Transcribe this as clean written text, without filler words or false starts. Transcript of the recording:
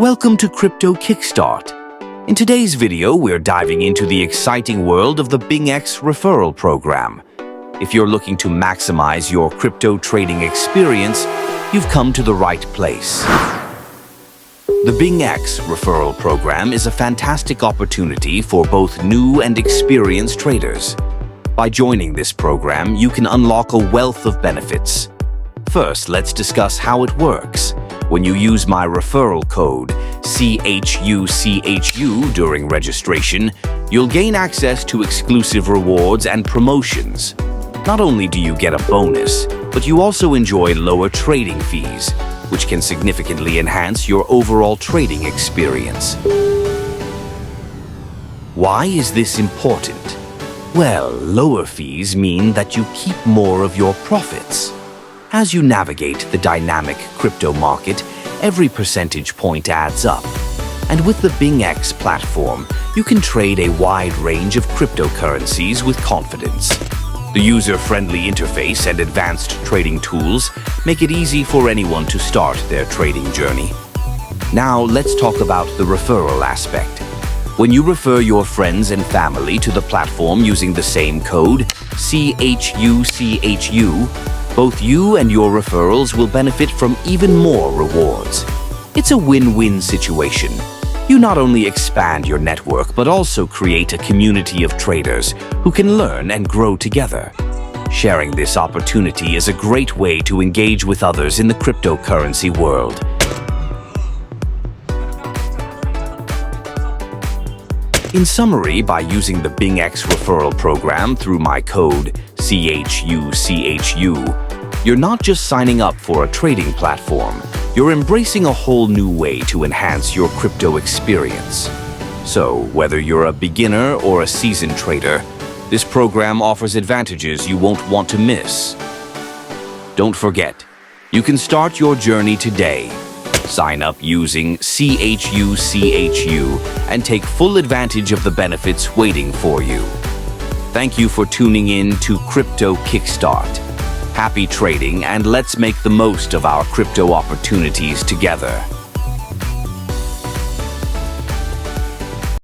Welcome to Crypto Kickstart. In today's video, we're diving into the exciting world of the BingX Referral program. If you're looking to maximize your crypto trading experience, you've come to the right place. The BingX Referral program is a fantastic opportunity for both new and experienced traders. By joining this program, you can unlock a wealth of benefits. First, let's discuss how it works. When you use my referral code, CHUCHU, during registration, you'll gain access to exclusive rewards and promotions. Not only do you get a bonus, but you also enjoy lower trading fees, which can significantly enhance your overall trading experience. Why is this important? Well, lower fees mean that you keep more of your profits. As you navigate the dynamic crypto market, every percentage point adds up. And with the BingX platform, you can trade a wide range of cryptocurrencies with confidence. The user-friendly interface and advanced trading tools make it easy for anyone to start their trading journey. Now, let's talk about the referral aspect. When you refer your friends and family to the platform using the same code, CHUCHU, both you and your referrals will benefit from even more rewards. It's a win-win situation. You not only expand your network, but also create a community of traders who can learn and grow together. Sharing this opportunity is a great way to engage with others in the cryptocurrency world. In summary, by using the BingX referral program through my code CHUCHU, you're not just signing up for a trading platform, you're embracing a whole new way to enhance your crypto experience. So, whether you're a beginner or a seasoned trader, this program offers advantages you won't want to miss. Don't forget, you can start your journey today. Sign up using CHUCHU and take full advantage of the benefits waiting for you. Thank you for tuning in to Crypto Kickstart. Happy trading, and let's make the most of our crypto opportunities together.